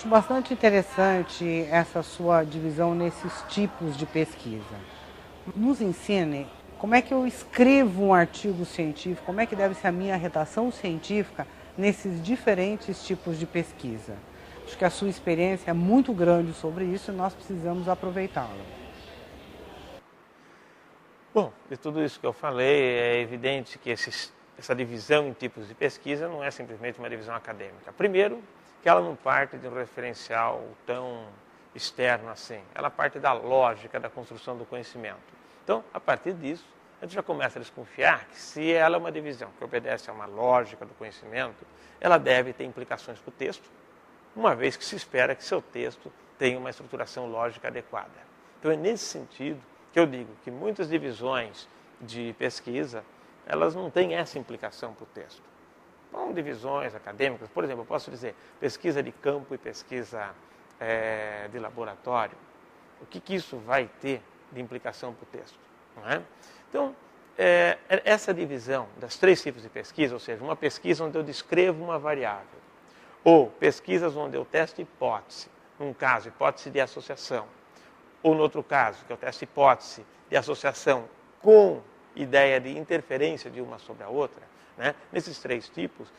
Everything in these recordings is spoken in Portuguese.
Acho bastante interessante essa sua divisão nesses tipos de pesquisa. Nos ensine como é que eu escrevo um artigo científico, como é que deve ser a minha redação científica nesses diferentes tipos de pesquisa. Acho que a sua experiência é muito grande sobre isso e nós precisamos aproveitá-la. Bom, de tudo isso que eu falei, é evidente que essa divisão em tipos de pesquisa não é simplesmente uma divisão acadêmica. Primeiro, que ela não parte de um referencial tão externo assim. Ela parte da lógica da construção do conhecimento. Então, a partir disso, a gente já começa a desconfiar que se ela é uma divisão que obedece a uma lógica do conhecimento, ela deve ter implicações para o texto, uma vez que se espera que seu texto tenha uma estruturação lógica adequada. Então, é nesse sentido que eu digo que muitas divisões de pesquisa, elas não têm essa implicação para o texto. São divisões acadêmicas, por exemplo, eu posso dizer pesquisa de campo e pesquisa de laboratório. O que isso vai ter de implicação para o texto? Não é? Então, essa divisão das três tipos de pesquisa, ou seja, uma pesquisa onde eu descrevo uma variável, ou pesquisas onde eu testo hipótese, num caso, hipótese de associação, ou no outro caso, que eu testo hipótese de associação com ideia de interferência de uma sobre a outra, né? Nesses três tipos,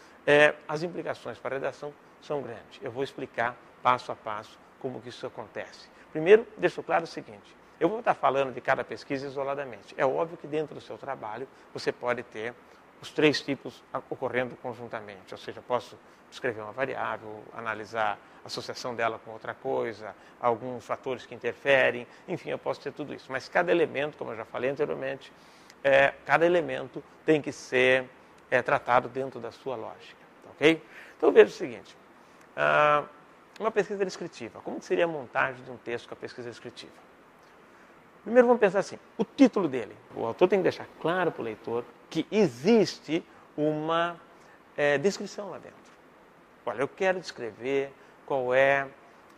as implicações para a redação são grandes. Eu vou explicar passo a passo como que isso acontece. Primeiro, deixo claro o seguinte, eu vou estar falando de cada pesquisa isoladamente. É óbvio que dentro do seu trabalho você pode ter os três tipos ocorrendo conjuntamente, ou seja, posso descrever uma variável, analisar a associação dela com outra coisa, alguns fatores que interferem, enfim, eu posso ter tudo isso. Mas cada elemento, como eu já falei anteriormente, cada elemento tem que ser tratado dentro da sua lógica, ok? Então veja o seguinte, uma pesquisa descritiva, como que seria a montagem de um texto com a pesquisa descritiva? Primeiro vamos pensar assim, o título dele, o autor tem que deixar claro para o leitor que existe uma descrição lá dentro. Olha, eu quero descrever qual é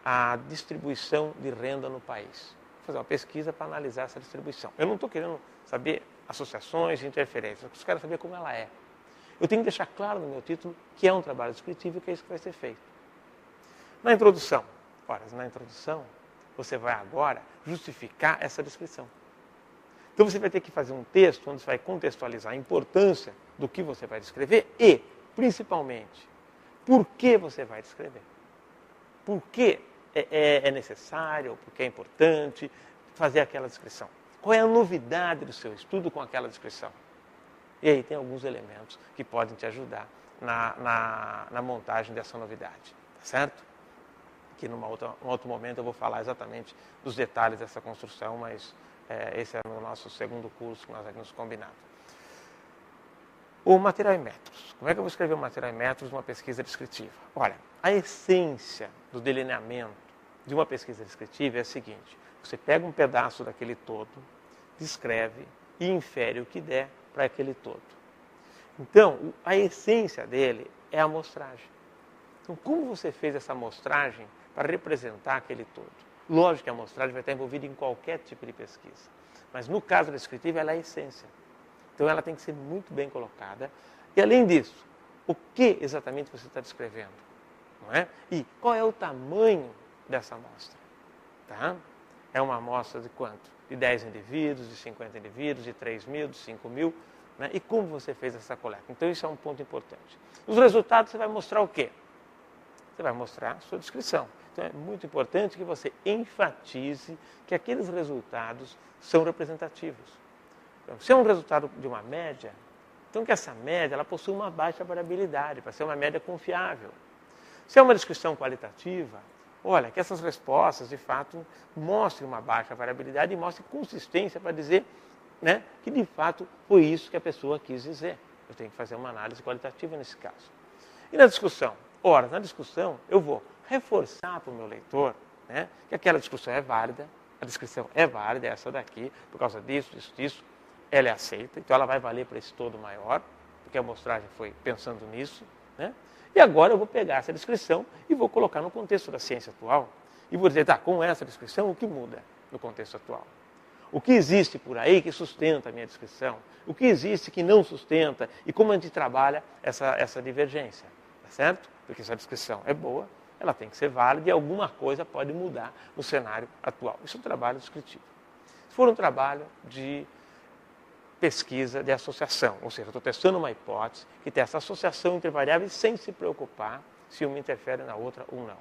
a distribuição de renda no país. Vou fazer uma pesquisa para analisar essa distribuição. Eu não estou querendo saber associações e interferências, eu quero saber como ela é. Eu tenho que deixar claro no meu título que é um trabalho descritivo e que é isso que vai ser feito. Na introdução, você vai agora justificar essa descrição. Então você vai ter que fazer um texto onde você vai contextualizar a importância do que você vai descrever e, principalmente, por que você vai descrever. Por que é necessário, por que é importante fazer aquela descrição. Qual é a novidade do seu estudo com aquela descrição? E aí tem alguns elementos que podem te ajudar na montagem dessa novidade, tá certo? Que num outro momento eu vou falar exatamente dos detalhes dessa construção, mas esse é no nosso segundo curso que nós havíamos combinado. O material em metros. Como é que eu vou escrever o material em metros numa pesquisa descritiva? Olha, a essência do delineamento de uma pesquisa descritiva é a seguinte. Você pega um pedaço daquele todo, descreve e infere o que der para aquele todo. Então, a essência dele é a amostragem. Então, como você fez essa amostragem para representar aquele todo? Lógico que a amostragem vai estar envolvida em qualquer tipo de pesquisa. Mas no caso da descritiva, ela é a essência. Então, ela tem que ser muito bem colocada. E, além disso, o que exatamente você está descrevendo? Não é? E qual é o tamanho dessa amostra? Tá? É uma amostra de quanto? De 10 indivíduos, de 50 indivíduos, de 3 mil, de 5 mil. Né? E como você fez essa coleta? Então, isso é um ponto importante. Os resultados, você vai mostrar o quê? Você vai mostrar a sua descrição. Então, é muito importante que você enfatize que aqueles resultados são representativos. Então, se é um resultado de uma média, então que essa média ela possui uma baixa variabilidade, para ser uma média confiável. Se é uma descrição qualitativa, olha, que essas respostas, de fato, mostrem uma baixa variabilidade e mostrem consistência para dizer, né, que, de fato, foi isso que a pessoa quis dizer. Eu tenho que fazer uma análise qualitativa nesse caso. E na discussão? Ora, na discussão, eu vou reforçar para o meu leitor, né, que aquela discussão é válida, a descrição é válida, é essa daqui, por causa disso, disso, ela é aceita, então ela vai valer para esse todo maior, porque a amostragem foi pensando nisso, né? E agora eu vou pegar essa descrição e vou colocar no contexto da ciência atual e vou dizer, tá, com essa descrição, o que muda no contexto atual? O que existe por aí que sustenta a minha descrição? O que existe que não sustenta? E como a gente trabalha essa divergência, tá certo? Porque essa descrição é boa, ela tem que ser válida e alguma coisa pode mudar no cenário atual. Isso é um trabalho descritivo. Se for um trabalho de pesquisa de associação, ou seja, eu estou testando uma hipótese que tem essa associação entre variáveis sem se preocupar se uma interfere na outra ou não.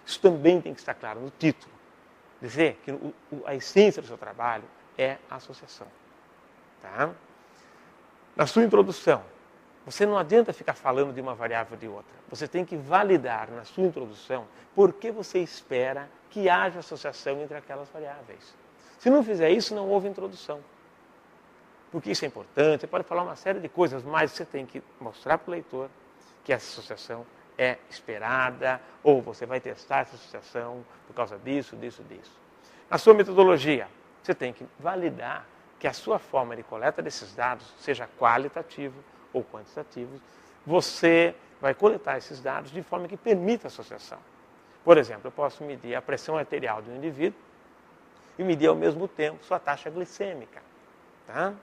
Isso também tem que estar claro no título. Dizer que a essência do seu trabalho é a associação. Tá? Na sua introdução, você não adianta ficar falando de uma variável ou de outra. Você tem que validar na sua introdução por que você espera que haja associação entre aquelas variáveis. Se não fizer isso, não houve introdução. Porque isso é importante, você pode falar uma série de coisas, mas você tem que mostrar para o leitor que essa associação é esperada, ou você vai testar essa associação por causa disso, disso, disso. Na sua metodologia, você tem que validar que a sua forma de coleta desses dados, seja qualitativo ou quantitativo, você vai coletar esses dados de forma que permita a associação. Por exemplo, eu posso medir a pressão arterial do indivíduo e medir ao mesmo tempo sua taxa glicêmica. Tá?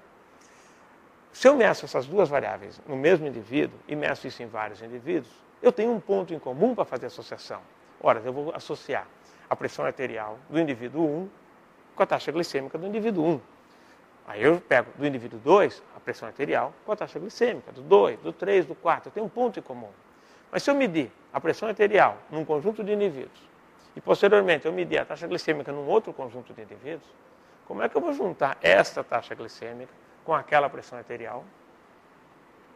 Se eu meço essas duas variáveis no mesmo indivíduo e meço isso em vários indivíduos, eu tenho um ponto em comum para fazer associação. Ora, eu vou associar a pressão arterial do indivíduo 1 com a taxa glicêmica do indivíduo 1. Aí eu pego do indivíduo 2 a pressão arterial com a taxa glicêmica, do 2, do 3, do 4. Eu tenho um ponto em comum. Mas se eu medir a pressão arterial num conjunto de indivíduos e posteriormente eu medir a taxa glicêmica num outro conjunto de indivíduos, como é que eu vou juntar esta taxa glicêmica com aquela pressão arterial?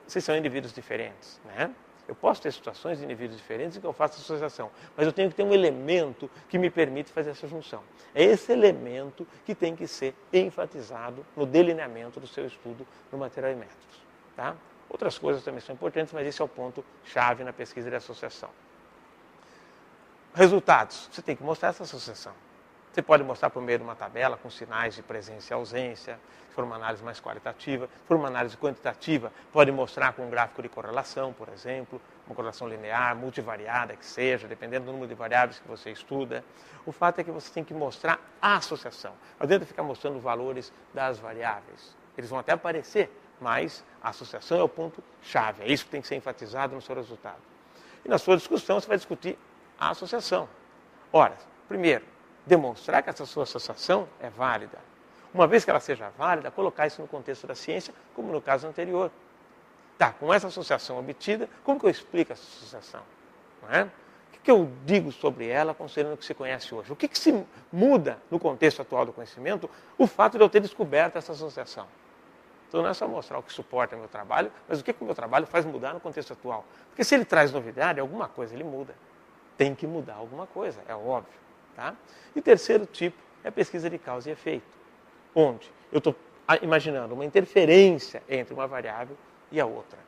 Vocês são indivíduos diferentes, né? Eu posso ter situações de indivíduos diferentes em que eu faço associação, mas eu tenho que ter um elemento que me permite fazer essa junção. É esse elemento que tem que ser enfatizado no delineamento do seu estudo no material e métodos. Tá? Outras coisas também são importantes, mas esse é o ponto-chave na pesquisa de associação. Resultados. Você tem que mostrar essa associação. Você pode mostrar por meio de uma tabela com sinais de presença e ausência, se for uma análise mais qualitativa. Se for uma análise quantitativa, pode mostrar com um gráfico de correlação, por exemplo, uma correlação linear, multivariada, que seja, dependendo do número de variáveis que você estuda. O fato é que você tem que mostrar a associação. Não adianta ficar mostrando valores das variáveis. Eles vão até aparecer, mas a associação é o ponto-chave. É isso que tem que ser enfatizado no seu resultado. E na sua discussão, você vai discutir a associação. Ora, primeiro, demonstrar que essa sua associação é válida. Uma vez que ela seja válida, colocar isso no contexto da ciência, como no caso anterior. Tá, com essa associação obtida, como que eu explico essa associação? Não é? O que eu digo sobre ela, considerando o que se conhece hoje? O que se muda no contexto atual do conhecimento, o fato de eu ter descoberto essa associação? Então não é só mostrar o que suporta o meu trabalho, mas o que o meu trabalho faz mudar no contexto atual. Porque se ele traz novidade, alguma coisa ele muda. Tem que mudar alguma coisa, é óbvio. Tá? E o terceiro tipo é a pesquisa de causa e efeito, onde eu estou imaginando uma interferência entre uma variável e a outra.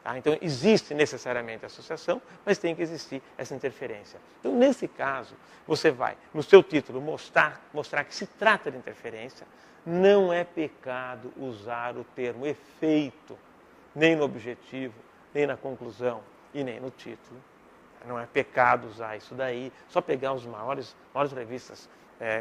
Tá? Então, existe necessariamente a associação, mas tem que existir essa interferência. Então, nesse caso, você vai, no seu título, mostrar que se trata de interferência. Não é pecado usar o termo efeito, nem no objetivo, nem na conclusão e nem no título. Não é pecado usar isso daí. Só pegar as maiores revistas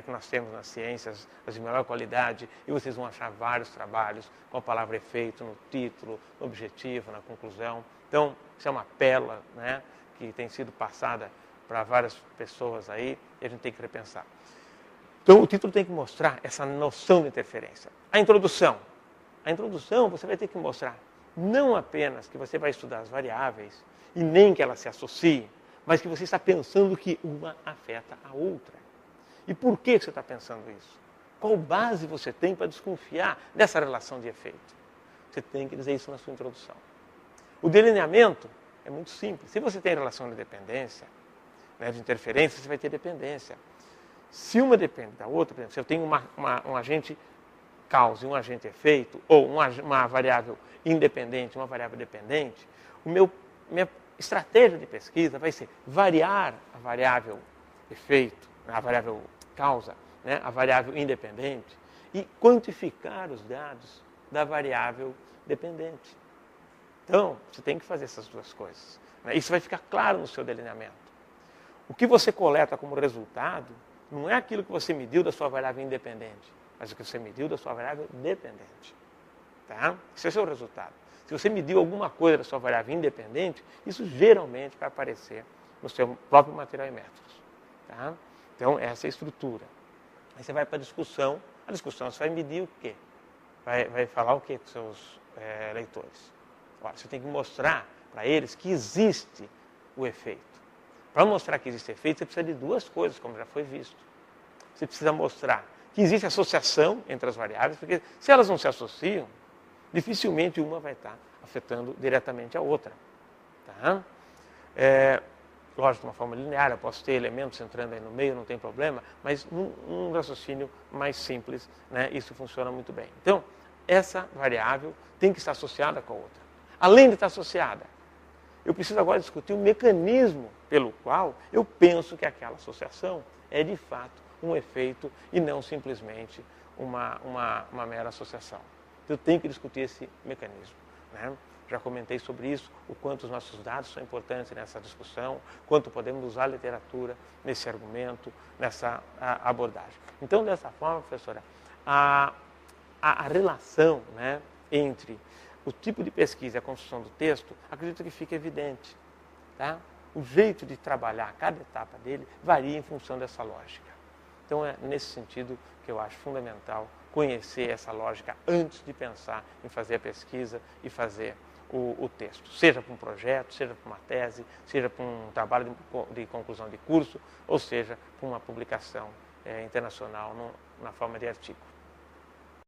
que nós temos nas ciências, as de melhor qualidade, e vocês vão achar vários trabalhos com a palavra efeito no título, no objetivo, na conclusão. Então, isso é uma pérola, né, que tem sido passada para várias pessoas aí, e a gente tem que repensar. Então, o título tem que mostrar essa noção de interferência. A introdução você vai ter que mostrar não apenas que você vai estudar as variáveis, e nem que elas se associem, mas que você está pensando que uma afeta a outra. E por que você está pensando isso? Qual base você tem para desconfiar dessa relação de efeito? Você tem que dizer isso na sua introdução. O delineamento é muito simples. Se você tem relação de dependência, né, de interferência, você vai ter dependência. Se uma depende da outra, por exemplo, se eu tenho um agente causa e um agente efeito, ou uma variável independente, uma variável dependente, minha estratégia de pesquisa vai ser variar a variável efeito, a variável causa, né, a variável independente, e quantificar os dados da variável dependente. Então, você tem que fazer essas duas coisas. Né? Isso vai ficar claro no seu delineamento. O que você coleta como resultado não é aquilo que você mediu da sua variável independente, mas o que você mediu da sua variável dependente. Tá? Esse é o seu resultado. Se você mediu alguma coisa da sua variável independente, isso geralmente vai aparecer no seu próprio material e métodos. Tá? Então, essa é a estrutura. Aí você vai para a discussão você vai medir o quê? Vai falar o quê para os seus leitores? Ora, você tem que mostrar para eles que existe o efeito. Para mostrar que existe efeito, você precisa de duas coisas, como já foi visto. Você precisa mostrar que existe associação entre as variáveis, porque se elas não se associam, dificilmente uma vai estar afetando diretamente a outra. Tá? Lógico, de uma forma linear, eu posso ter elementos entrando aí no meio, não tem problema, mas num raciocínio mais simples, né, isso funciona muito bem. Então, essa variável tem que estar associada com a outra. Além de estar associada, eu preciso agora discutir o mecanismo pelo qual eu penso que aquela associação é de fato um efeito e não simplesmente uma mera associação. Eu tenho que discutir esse mecanismo. Né? Já comentei sobre isso, o quanto os nossos dados são importantes nessa discussão, quanto podemos usar a literatura nesse argumento, nessa abordagem. Então, dessa forma, professora, a relação, né, entre o tipo de pesquisa e a construção do texto, acredito que fica evidente. Tá? O jeito de trabalhar cada etapa dele varia em função dessa lógica. Então, é nesse sentido que eu acho fundamental conhecer essa lógica antes de pensar em fazer a pesquisa e fazer o texto, seja para um projeto, seja para uma tese, seja para um trabalho de conclusão de curso, ou seja, para uma publicação internacional na forma de artigo.